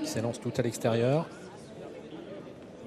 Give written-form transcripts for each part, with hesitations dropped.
qui s'élance tout à l'extérieur.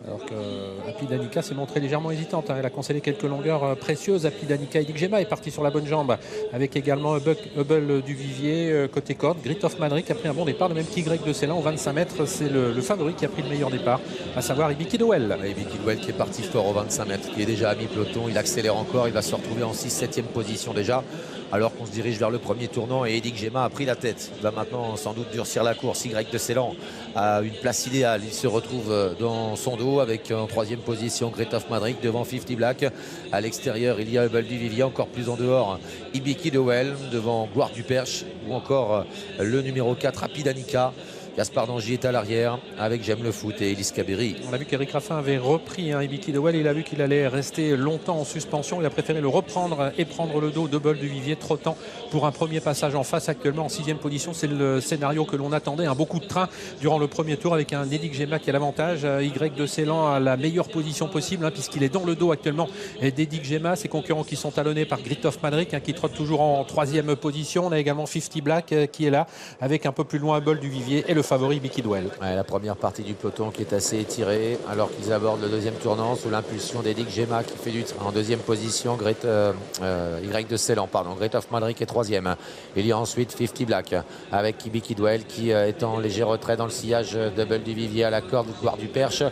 Alors que Happy Danica s'est montrée légèrement hésitante. Elle a concédé quelques longueurs précieuses. Happy Danica, Edik Gema est parti sur la bonne jambe avec également Hubble du Vivier côté corde. Grit of Madrid a pris un bon départ, de même qu'Y de Ceylan au 25 mètres. C'est le favori qui a pris le meilleur départ, à savoir Ibiki Dowell. Ibiki Dowell qui est parti fort au 25 mètres, qui est déjà à mi-peloton. Il accélère encore, il va se retrouver en 6-7e position déjà, alors qu'on se dirige vers le premier tournant et Edik Gema a pris la tête. Il va maintenant sans doute durcir la course. Y de Ceylan a une place idéale. Il se retrouve dans son dos avec en 3e position Great of Madrid devant 50 Black. À l'extérieur, il y a Hubble du Vivier, encore plus en dehors Ibiki Dowell devant Gloire du Perche ou encore le numéro 4 Happy Danica. Gaspard Dangy est à l'arrière avec J'aime le foot et Elis Kabiri. On a vu qu'Eric Raffin avait repris Ibiki Dowell. Il a vu qu'il allait rester longtemps en suspension. Il a préféré le reprendre et prendre le dos d'Hubble du Vivier, trottant pour un premier passage en face. Actuellement en 6e position, c'est le scénario que l'on attendait. Un beaucoup de train durant le premier tour avec un Edik Gema qui a l'avantage. Y de Ceylan à la meilleure position possible puisqu'il est dans le dos actuellement d'Edik Gema. Ses concurrents qui sont talonnés par Grit of Madrid qui trotte toujours en 3e position. On a également 50 Black qui est là avec un peu plus loin Hubble du Vivier et le favori Ibiki Dowell. Ouais, la première partie du peloton qui est assez étirée alors qu'ils abordent le deuxième tournant sous l'impulsion d'Edik Gema qui fait du train en 2e position. Y de Ceylan, pardon. Great of Madrid est 3e. Il y a ensuite 50 Black avec Ibiki Dowell qui est en léger retrait dans le sillage d'Hubble du Vivier à la corde, Gloire du Perche.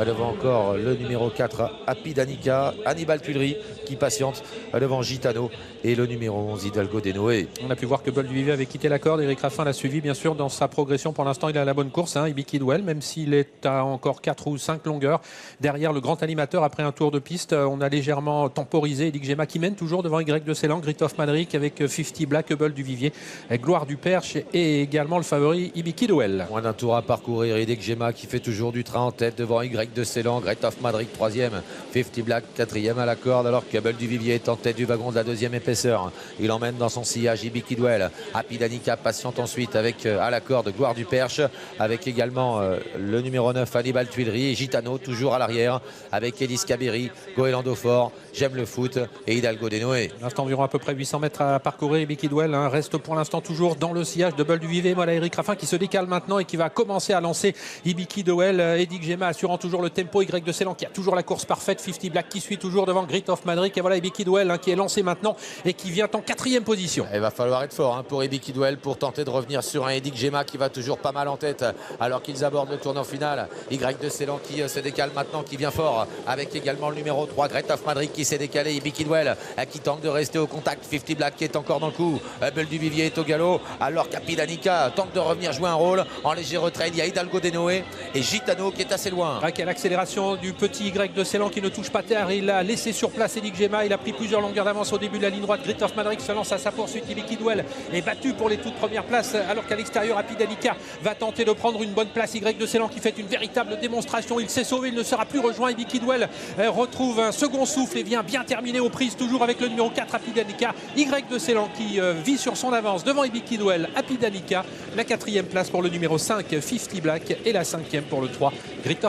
Devant encore le numéro 4 Happy Danica, Hannibal Tuileries qui patiente devant Gitano et le numéro 11 Hidalgo de Noé. On a pu voir que Hubble du Vivier avait quitté la corde. Eric Raffin l'a suivi bien sûr dans sa progression. Pour l'instant, il a la bonne course, Ibiki Dowell, même s'il est à encore 4 ou 5 longueurs derrière le grand animateur après un tour de piste. On a légèrement temporisé Edik Gema qui mène toujours devant Y de Ceylan, Grit of Madrid avec 50 Black, Hubble du Vivier, Gloire du Perche et également le favori Ibiki Dowell. Moins d'un tour à parcourir. Edik Gema qui fait toujours du train en tête devant Y de Ceylan, Great of Madrid 3e, 50 Black 4e à la corde, alors que Hubble du Vivier est en tête du wagon de la 2e épaisseur. Il emmène dans son sillage Ibiki Dowell. Happy Danica patiente ensuite avec à la corde Gloire du Perche, avec également le numéro 9 Hannibal Tuileries et Gitano toujours à l'arrière avec Elis Kabiri, Goélando Fort, J'aime le foot et Hidalgo de Noé. L'instant environ à peu près 800 mètres à parcourir. Ibiki Dowell reste pour l'instant toujours dans le sillage de Hubble du Vivier. Voilà Eric Raffin qui se décale maintenant et qui va commencer à lancer Ibiki Dowell. Edik Gema assurant toujours le tempo. Y de Ceylan qui a toujours la course parfaite. 50 Black qui suit toujours devant Grit of Madrid. Et voilà Ibiki Dowell qui est lancé maintenant et qui vient en 4e position. Il va falloir être fort pour Ibiki Dowell pour tenter de revenir sur un Edik Gema qui va toujours pas mal en tête alors qu'ils abordent le tournant final. Y de Ceylan qui se décale maintenant, qui vient fort avec également le numéro 3 Great of Madrid qui s'est décalé. Ibiki Dowell qui tente de rester au contact. 50 Black qui est encore dans le coup. Hubble du Vivier est au galop alors qu'Happy Danica tente de revenir jouer un rôle en léger retrait. Il y a Hidalgo de Noé et Gitano qui est assez loin. Avec l'accélération du petit Y de Ceylan qui ne touche pas terre. Il a laissé sur place Edik Gema. Il a pris plusieurs longueurs d'avance au début de la ligne droite. Grit of Madrid se lance à sa poursuite. Ibiki Dowell est battu pour les toutes premières places alors qu'à l'extérieur Happy Danica va tenter de prendre une bonne place. Y de Ceylan qui fait une véritable démonstration. Il s'est sauvé, il ne sera plus rejoint. Ibiki Dowell retrouve un second souffle et vient bien terminer aux prises toujours avec le numéro 4 Happy Danica. Y de Ceylan qui vit sur son avance devant Ibiki Dowell, Happy Danica. La 4e place pour le numéro 5 50 Black et la 5e pour le 3 Grit